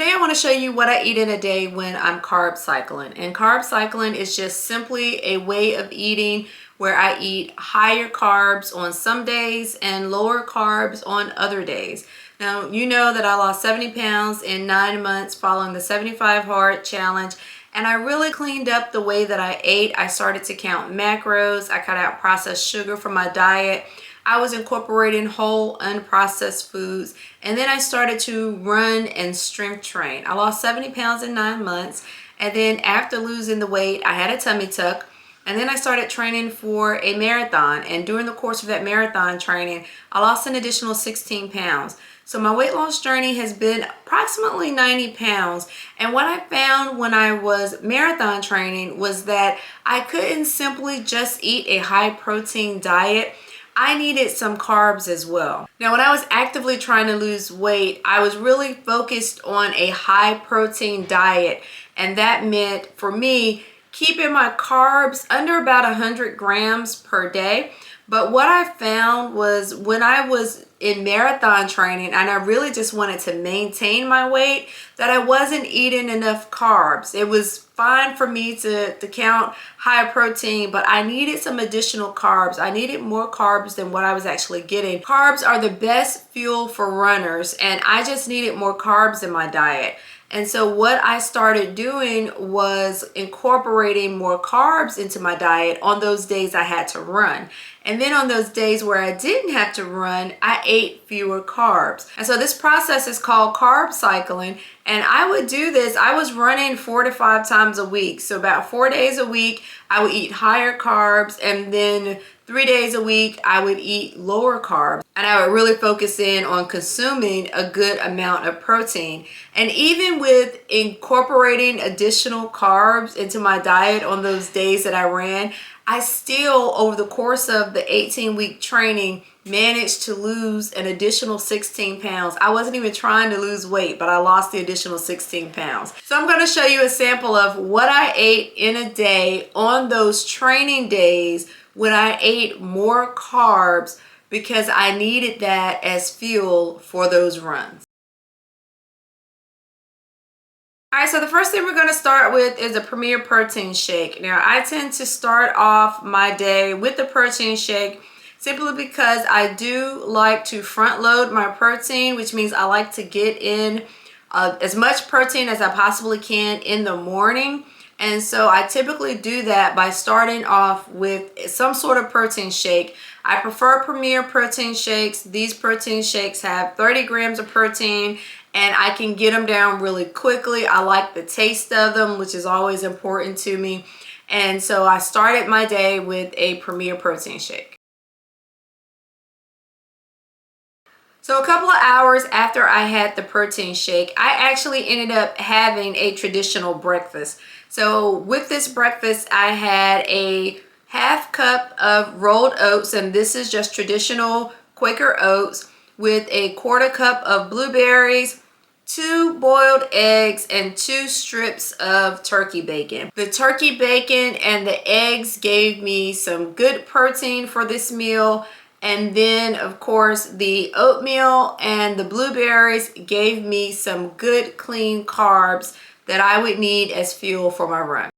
today I want to show you what I eat in a day when I'm carb cycling. And carb cycling is just simply a way of eating where I eat higher carbs on some days and lower carbs on other days. Now, you know that I lost 70 pounds in 9 months following the 75 hard challenge. And I really cleaned up the way that I ate. I started to count macros. I cut out processed sugar from my diet. I was incorporating whole unprocessed foods, and then I started to run and strength train. I lost 70 pounds in 9 months, and then after losing the weight, I had a tummy tuck, and then I started training for a marathon, and during the course of that marathon training, I lost an additional 16 pounds. So my weight loss journey has been approximately 90 pounds. And what I found when I was marathon training was that I couldn't simply just eat a high protein diet. I needed some carbs as well. Now, when I was actively trying to lose weight, I was really focused on a high protein diet. And that meant for me, keeping my carbs under about 100 grams per day. But what I found was when I was in marathon training and I really just wanted to maintain my weight, that I wasn't eating enough carbs. It was fine for me to count high protein, but I needed some additional carbs. I needed more carbs than what I was actually getting. Carbs are the best fuel for runners, and I just needed more carbs in my diet. And so what I started doing was incorporating more carbs into my diet on those days I had to run. And then on those days where I didn't have to run, I ate fewer carbs. And so this process is called carb cycling. And I would do this, I was running 4 to 5 times a week. So about 4 days a week, I would eat higher carbs, and then 3 days a week, I would eat lower carbs. And I would really focus in on consuming a good amount of protein. And even with incorporating additional carbs into my diet on those days that I ran, I still, over the course of the 18-week training, managed to lose an additional 16 pounds. I wasn't even trying to lose weight, but I lost the additional 16 pounds. So I'm going to show you a sample of what I ate in a day on those training days when I ate more carbs because I needed that as fuel for those runs. All right, so the first thing we're going to start with is a Premier Protein Shake. Now, I tend to start off my day with the protein shake simply because I do like to front load my protein, which means I like to get in as much protein as I possibly can in the morning. And so I typically do that by starting off with some sort of protein shake. I prefer Premier Protein Shakes. These protein shakes have 30 grams of protein, and I can get them down really quickly. I like the taste of them, which is always important to me. And so I started my day with a Premier Protein Shake. So a couple of hours after I had the protein shake, I actually ended up having a traditional breakfast. So with this breakfast, I had a half cup of rolled oats, and this is just traditional Quaker oats, with a quarter cup of blueberries, 2 boiled eggs, and 2 strips of turkey bacon. The turkey bacon and the eggs gave me some good protein for this meal. And then, of course, the oatmeal and the blueberries gave me some good, clean carbs that I would need as fuel for my run.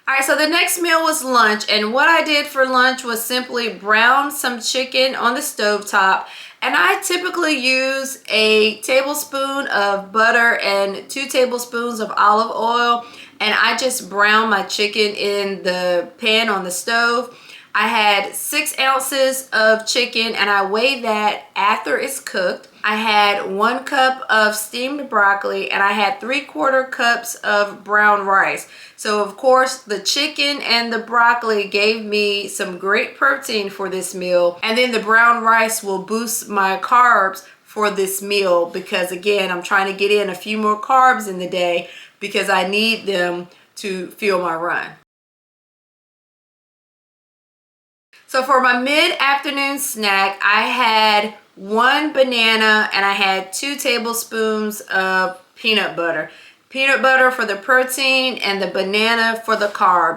All right, so the next meal was lunch, and what I did for lunch was simply brown some chicken on the stovetop, and I typically use a tablespoon of butter and 2 tablespoons of olive oil, and I just brown my chicken in the pan on the stove. I had 6 ounces of chicken, and I weighed that after it's cooked. I had 1 cup of steamed broccoli, and I had 3/4 cups of brown rice. So of course the chicken and the broccoli gave me some great protein for this meal, and then the brown rice will boost my carbs for this meal because, again, I'm trying to get in a few more carbs in the day because I need them to fuel my run. So for my mid-afternoon snack, I had 1 banana and I had 2 tablespoons of peanut butter. Peanut butter for the protein and the banana for the carb.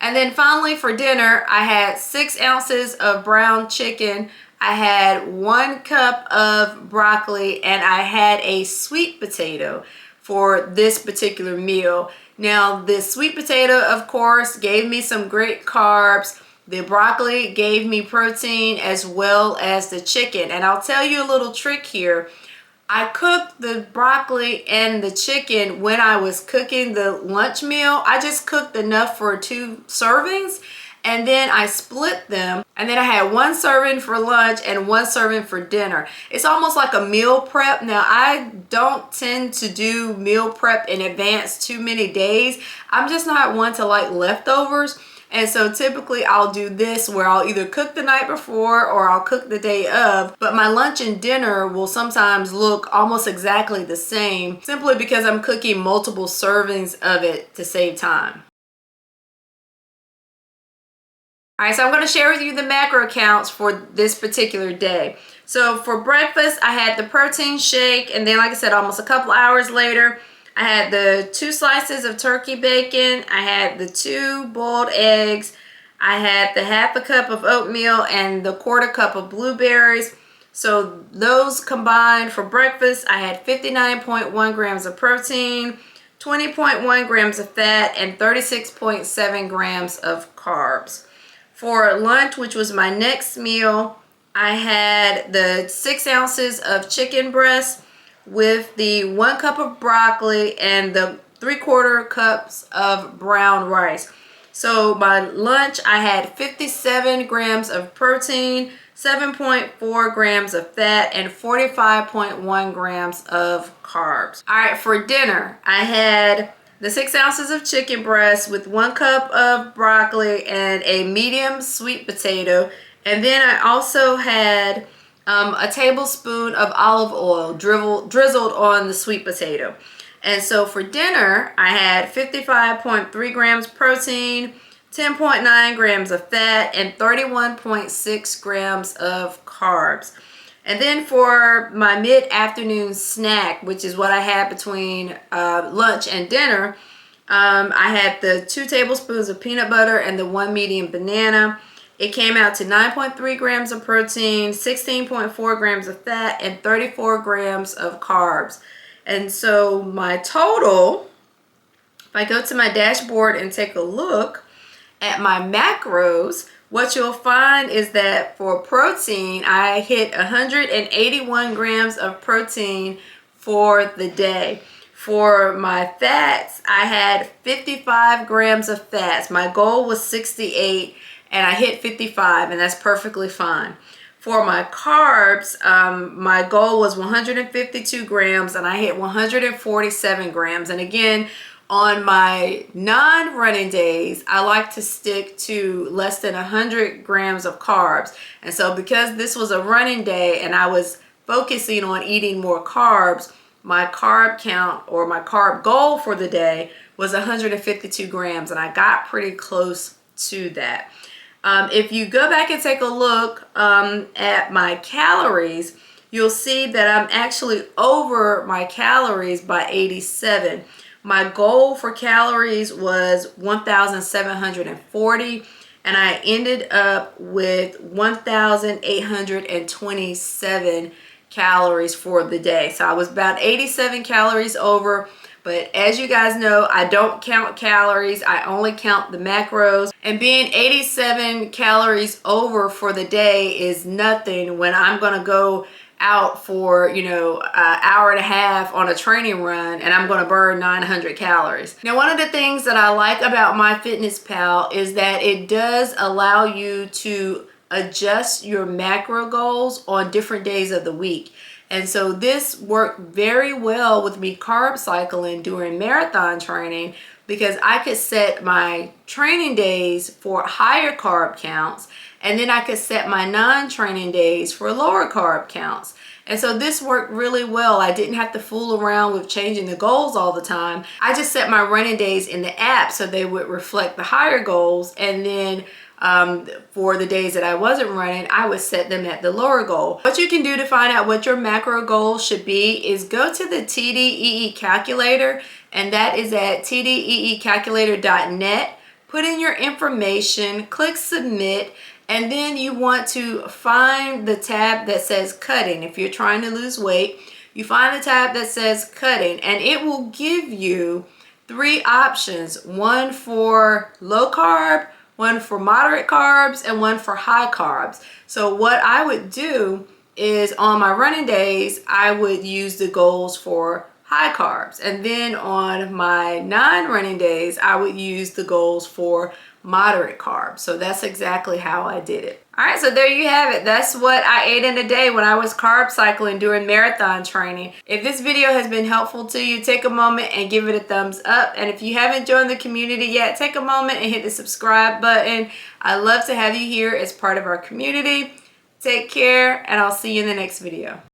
And then finally for dinner, I had 6 ounces of brown chicken. I had 1 cup of broccoli, and I had a sweet potato for this particular meal. Now, the sweet potato, of course, gave me some great carbs. The broccoli gave me protein as well as the chicken. And I'll tell you a little trick here. I cooked the broccoli and the chicken when I was cooking the lunch meal. I just cooked enough for 2 servings, and then I split them, and then I had 1 serving for lunch and 1 serving for dinner. It's almost like a meal prep. Now, I don't tend to do meal prep in advance too many days. I'm just not one to like leftovers. And so typically I'll do this where I'll either cook the night before or I'll cook the day of, but my lunch and dinner will sometimes look almost exactly the same, simply because I'm cooking multiple servings of it to save time. All right, so I'm going to share with you the macro counts for this particular day. So for breakfast, I had the protein shake, and then like I said, almost a couple hours later, I had the 2 slices of turkey bacon, I had the 2 boiled eggs, I had the ½ cup of oatmeal and the ¼ cup of blueberries. So those combined for breakfast, I had 59.1 grams of protein, 20.1 grams of fat, and 36.7 grams of carbs. For lunch, which was my next meal, I had the 6 ounces of chicken breast with the 1 cup of broccoli and the 3/4 cups of brown rice. So my lunch, I had 57 grams of protein, 7.4 grams of fat, and 45.1 grams of carbs. All right, for dinner, I had the 6 ounces of chicken breast with 1 cup of broccoli and a medium sweet potato. And then I also had a tablespoon of olive oil drizzled on the sweet potato. And so for dinner, I had 55.3 grams protein, 10.9 grams of fat, and 31.6 grams of carbs. And then for my mid-afternoon snack, which is what I had between lunch and dinner, I had the 2 tablespoons of peanut butter and the 1 medium banana. It came out to 9.3 grams of protein, 16.4 grams of fat, and 34 grams of carbs. And so my total, if I go to my dashboard and take a look at my macros, what you'll find is that for protein, I hit 181 grams of protein for the day. For my fats, I had 55 grams of fats. My goal was 68, and I hit 55, and that's perfectly fine. For my carbs, my goal was 152 grams, and I hit 147 grams. And again, on my non-running days, I like to stick to less than 100 grams of carbs. And so because this was a running day and I was focusing on eating more carbs, my carb count, or my carb goal for the day, was 152 grams, and I got pretty close to that. If you go back and take a look at my calories, you'll see that I'm actually over my calories by 87. My goal for calories was 1,740, and I ended up with 1,827 calories for the day. So I was about 87 calories over. But as you guys know, I don't count calories. I only count the macros. And being 87 calories over for the day is nothing when I'm going to go out for, an hour and a half on a training run, and I'm going to burn 900 calories. Now, one of the things that I like about MyFitnessPal is that it does allow you to adjust your macro goals on different days of the week. And so this worked very well with me carb cycling during marathon training, because I could set my training days for higher carb counts, and then I could set my non-training days for lower carb counts. And so this worked really well. I didn't have to fool around with changing the goals all the time. I just set my running days in the app so they would reflect the higher goals, and then for the days that I wasn't running, I would set them at the lower goal. What you can do to find out what your macro goal should be is go to the TDEE calculator, and that is at tdeecalculator.net. Put in your information, click submit, And then you want to find the tab that says cutting. If you're trying to lose weight, you find the tab that says cutting, and it will give you 3 options: one for low carb, one for moderate carbs, and one for high carbs. So what I would do is on my running days, I would use the goals for high carbs. And then on my non-running days, I would use the goals for moderate carbs. So that's exactly how I did it. All right, so there you have it. That's what I ate in a day when I was carb cycling during marathon training. If this video has been helpful to you, take a moment and give it a thumbs up. And if you haven't joined the community yet, take a moment and hit the subscribe button. I'd love to have you here as part of our community. Take care, and I'll see you in the next video.